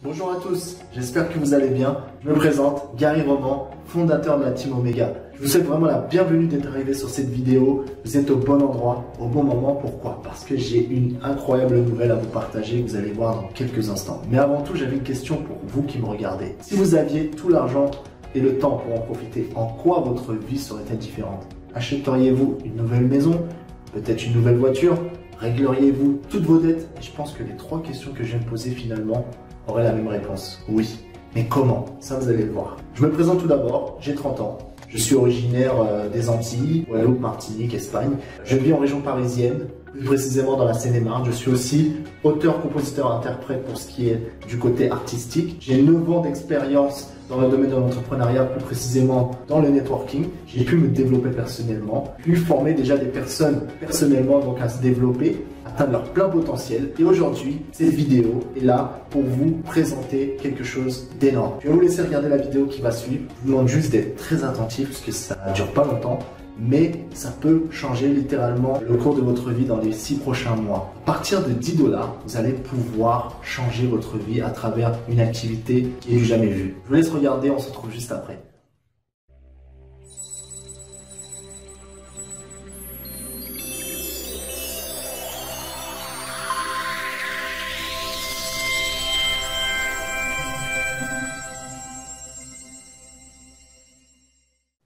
Bonjour à tous, j'espère que vous allez bien. Je me présente, Gary Roman, fondateur de la Team Omega. Je vous souhaite vraiment la bienvenue d'être arrivé sur cette vidéo. Vous êtes au bon endroit, au bon moment. Pourquoi? Parce que j'ai une incroyable nouvelle à vous partager que vous allez voir dans quelques instants. Mais avant tout, j'avais une question pour vous qui me regardez. Si vous aviez tout l'argent et le temps pour en profiter, en quoi votre vie serait-elle différente? Achèteriez-vous une nouvelle maison? Peut-être une nouvelle voiture? Régleriez-vous toutes vos dettes? Et je pense que les trois questions que je viens de poser finalement auraient la même réponse. Oui. Mais comment? Ça, vous allez le voir. Je me présente tout d'abord. J'ai 30 ans. Je suis originaire des Antilles, Guadeloupe, Martinique, Espagne. Je vis en région parisienne, plus précisément dans la Seine-et-Marne. Je suis aussi auteur, compositeur, interprète pour ce qui est du côté artistique. J'ai 9 ans d'expérience dans le domaine de l'entrepreneuriat, plus précisément dans le networking. J'ai pu me développer personnellement, pu former déjà des personnes personnellement donc à se développer, atteindre leur plein potentiel. Et aujourd'hui, cette vidéo est là pour vous présenter quelque chose d'énorme. Je vais vous laisser regarder la vidéo qui va suivre. Je vous demande juste d'être très attentif parce que ça ne dure pas longtemps, mais ça peut changer littéralement le cours de votre vie dans les 6 prochains mois. À partir de 10 $, vous allez pouvoir changer votre vie à travers une activité qui est du jamais vu. Je vous laisse regarder, on se retrouve juste après.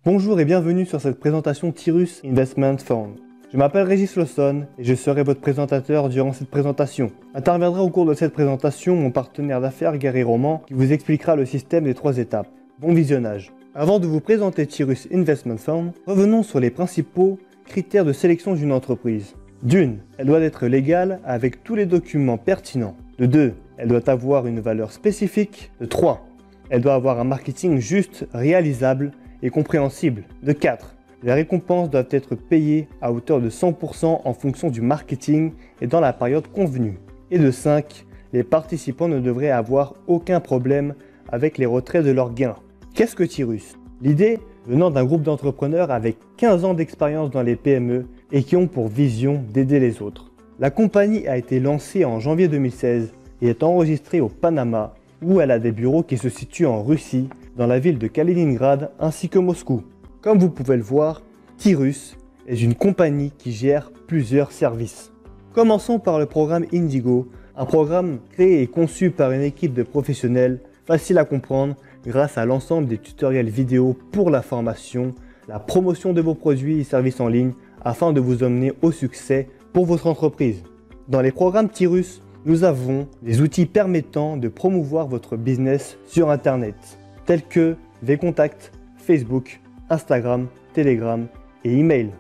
Bonjour et bienvenue sur cette présentation Tirus Investment Fund. Je m'appelle Régis Lawson et je serai votre présentateur durant cette présentation. Interviendra au cours de cette présentation mon partenaire d'affaires Gary Roman qui vous expliquera le système des 3 étapes. Bon visionnage. Avant de vous présenter Tirus Investment Fund, revenons sur les principaux critères de sélection d'une entreprise. D'une, elle doit être légale avec tous les documents pertinents. De 2, elle doit avoir une valeur spécifique. De 3, elle doit avoir un marketing juste, réalisable et compréhensible. De 4, les récompenses doivent être payées à hauteur de 100% en fonction du marketing et dans la période convenue. Et de 5, les participants ne devraient avoir aucun problème avec les retraits de leurs gains. Qu'est-ce que Tirus? L'idée venant d'un groupe d'entrepreneurs avec 15 ans d'expérience dans les PME et qui ont pour vision d'aider les autres. La compagnie a été lancée en janvier 2016 et est enregistrée au Panama, où elle a des bureaux qui se situent en Russie, dans la ville de Kaliningrad ainsi que Moscou. Comme vous pouvez le voir, Tirus est une compagnie qui gère plusieurs services. Commençons par le programme Indigo, un programme créé et conçu par une équipe de professionnels, facile à comprendre grâce à l'ensemble des tutoriels vidéo pour la formation, la promotion de vos produits et services en ligne afin de vous emmener au succès pour votre entreprise. Dans les programmes Tirus, nous avons des outils permettant de promouvoir votre business sur Internet, tels que des contacts, Facebook, Instagram, Telegram et email.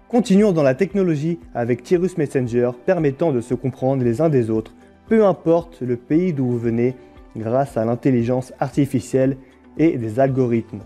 Continuons dans la technologie avec Tirus Messenger permettant de se comprendre les uns des autres, peu importe le pays d'où vous venez, grâce à l'intelligence artificielle et des algorithmes.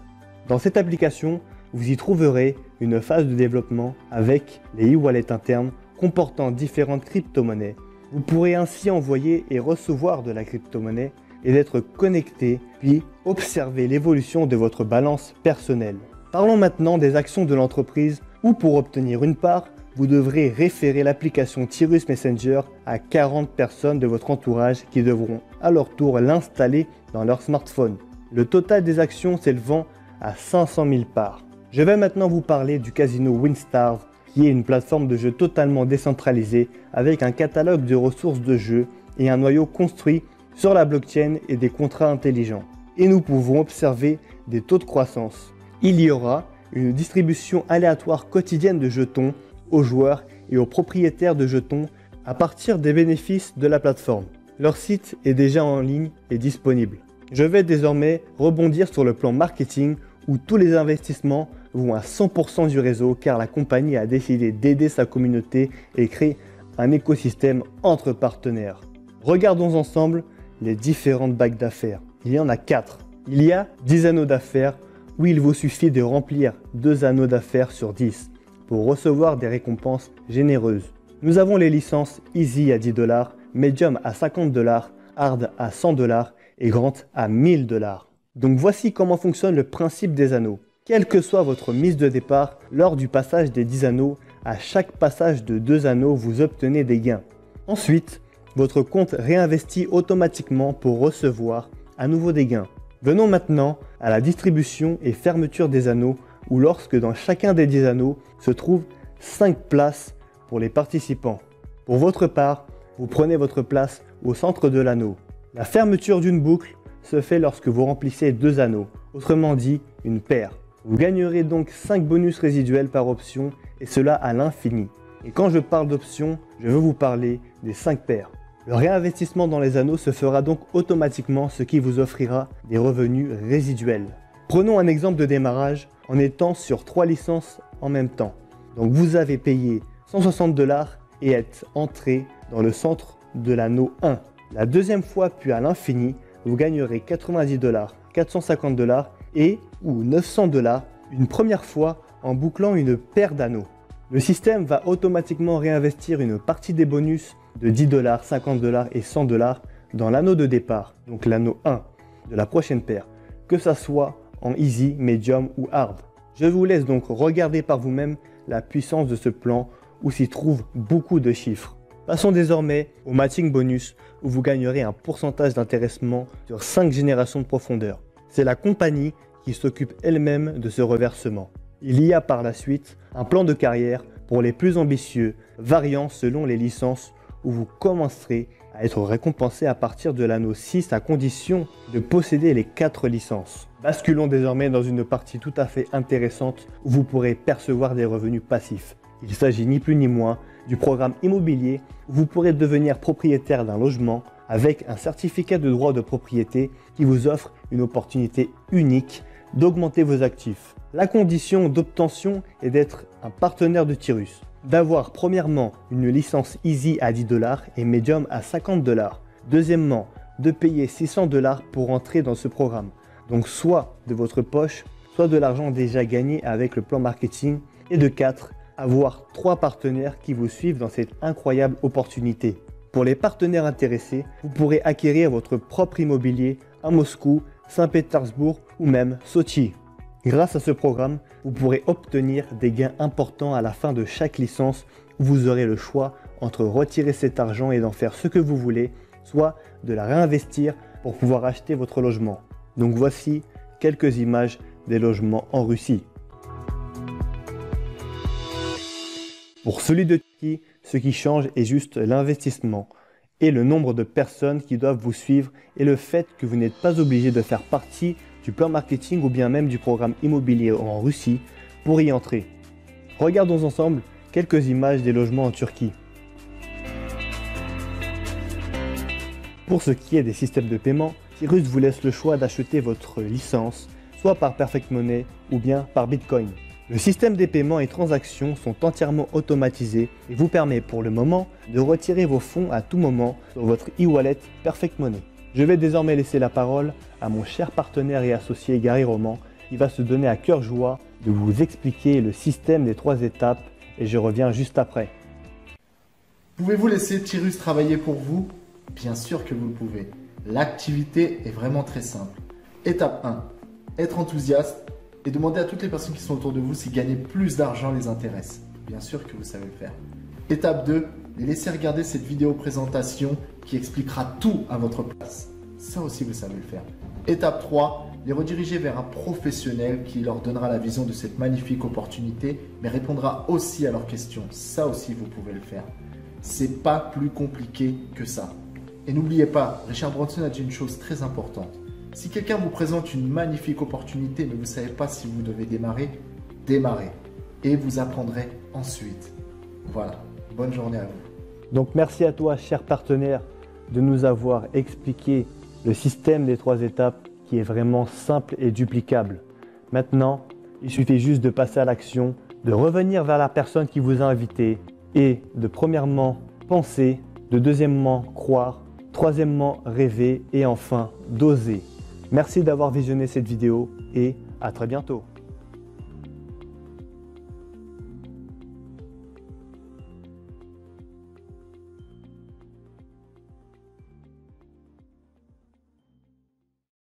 Dans cette application, vous y trouverez une phase de développement avec les e-wallets internes comportant différentes crypto-monnaies. Vous pourrez ainsi envoyer et recevoir de la crypto-monnaie et d'être connecté, puis observer l'évolution de votre balance personnelle. Parlons maintenant des actions de l'entreprise où pour obtenir une part, vous devrez référer l'application Tirus Messenger à 40 personnes de votre entourage qui devront à leur tour l'installer dans leur smartphone. Le total des actions s'élevant à 500 000 parts. Je vais maintenant vous parler du casino WinStars, qui est une plateforme de jeu totalement décentralisée avec un catalogue de ressources de jeux et un noyau construit sur la blockchain et des contrats intelligents. Et nous pouvons observer des taux de croissance. Il y aura une distribution aléatoire quotidienne de jetons aux joueurs et aux propriétaires de jetons à partir des bénéfices de la plateforme. Leur site est déjà en ligne et disponible. Je vais désormais rebondir sur le plan marketing où tous les investissements vont à 100% du réseau car la compagnie a décidé d'aider sa communauté et créer un écosystème entre partenaires. Regardons ensemble les différentes bagues d'affaires. Il y en a 4. Il y a 10 anneaux d'affaires où il vous suffit de remplir 2 anneaux d'affaires sur 10 pour recevoir des récompenses généreuses. Nous avons les licences Easy à 10 $, Medium à 50 $, Hard à 100 $ et Grant à 1000 $. Donc voici comment fonctionne le principe des anneaux. Quelle que soit votre mise de départ, lors du passage des 10 anneaux, à chaque passage de 2 anneaux, vous obtenez des gains. Ensuite, votre compte réinvestit automatiquement pour recevoir à nouveau des gains. Venons maintenant à la distribution et fermeture des anneaux, où lorsque dans chacun des 10 anneaux se trouvent 5 places pour les participants. Pour votre part, vous prenez votre place au centre de l'anneau. La fermeture d'une boucle se fait lorsque vous remplissez 2 anneaux, autrement dit une paire. Vous gagnerez donc 5 bonus résiduels par option, et cela à l'infini. Et quand je parle d'options, je veux vous parler des 5 paires. Le réinvestissement dans les anneaux se fera donc automatiquement, ce qui vous offrira des revenus résiduels. Prenons un exemple de démarrage en étant sur 3 licences en même temps. Donc vous avez payé 160 $ et êtes entré dans le centre de l'anneau 1. La deuxième fois puis à l'infini, vous gagnerez 90 $, 450 $ et ou 900 $ une première fois en bouclant une paire d'anneaux. Le système va automatiquement réinvestir une partie des bonus de 10 $, 50 $ et 100 $ dans l'anneau de départ, donc l'anneau 1 de la prochaine paire, que ça soit en easy, medium ou hard. Je vous laisse donc regarder par vous-même la puissance de ce plan où s'y trouvent beaucoup de chiffres. Passons désormais au matching bonus où vous gagnerez un pourcentage d'intéressement sur 5 générations de profondeur. C'est la compagnie qui s'occupe elle-même de ce reversement. Il y a par la suite un plan de carrière pour les plus ambitieux, variant selon les licences où vous commencerez à être récompensé à partir de l'anneau 6 à condition de posséder les 4 licences. Basculons désormais dans une partie tout à fait intéressante où vous pourrez percevoir des revenus passifs. Il s'agit ni plus ni moins du programme immobilier où vous pourrez devenir propriétaire d'un logement avec un certificat de droit de propriété qui vous offre une opportunité unique d'augmenter vos actifs. La condition d'obtention est d'être un partenaire de Tyrus, d'avoir premièrement une licence Easy à 10 $ et Medium à 50 $. Deuxièmement, de payer 600 $ pour entrer dans ce programme. Donc soit de votre poche, soit de l'argent déjà gagné avec le plan marketing. Et de 4, avoir 3 partenaires qui vous suivent dans cette incroyable opportunité. Pour les partenaires intéressés, vous pourrez acquérir votre propre immobilier à Moscou, Saint-Pétersbourg ou même Sochi. Grâce à ce programme, vous pourrez obtenir des gains importants à la fin de chaque licence où vous aurez le choix entre retirer cet argent et d'en faire ce que vous voulez, soit de la réinvestir pour pouvoir acheter votre logement. Donc voici quelques images des logements en Russie. Pour celui de Turquie, ce qui change est juste l'investissement et le nombre de personnes qui doivent vous suivre et le fait que vous n'êtes pas obligé de faire partie du plan marketing ou bien même du programme immobilier en Russie pour y entrer. Regardons ensemble quelques images des logements en Turquie. Pour ce qui est des systèmes de paiement, Tyrus vous laisse le choix d'acheter votre licence soit par Perfect Money ou bien par Bitcoin. Le système des paiements et transactions sont entièrement automatisés et vous permet pour le moment de retirer vos fonds à tout moment sur votre e-wallet Perfect Money. Je vais désormais laisser la parole à mon cher partenaire et associé Gary Roman qui va se donner à cœur joie de vous expliquer le système des 3 étapes et je reviens juste après. Pouvez-vous laisser Tyrus travailler pour vous? Bien sûr que vous le pouvez. L'activité est vraiment très simple. Étape 1. Être enthousiaste et demander à toutes les personnes qui sont autour de vous si gagner plus d'argent les intéresse. Bien sûr que vous savez le faire. Étape 2. Les laisser regarder cette vidéo présentation qui expliquera tout à votre place. Ça aussi vous savez le faire. Étape 3. Les rediriger vers un professionnel qui leur donnera la vision de cette magnifique opportunité mais répondra aussi à leurs questions. Ça aussi vous pouvez le faire. C'est pas plus compliqué que ça. Et n'oubliez pas, Richard Branson a dit une chose très importante. Si quelqu'un vous présente une magnifique opportunité mais vous ne savez pas si vous devez démarrer, démarrez. Et vous apprendrez ensuite. Voilà, bonne journée à vous. Donc merci à toi, cher partenaire, de nous avoir expliqué le système des 3 étapes qui est vraiment simple et duplicable. Maintenant, il suffit juste de passer à l'action, de revenir vers la personne qui vous a invité et de premièrement penser, de deuxièmement croire, troisièmement rêver et enfin d'oser. Merci d'avoir visionné cette vidéo et à très bientôt.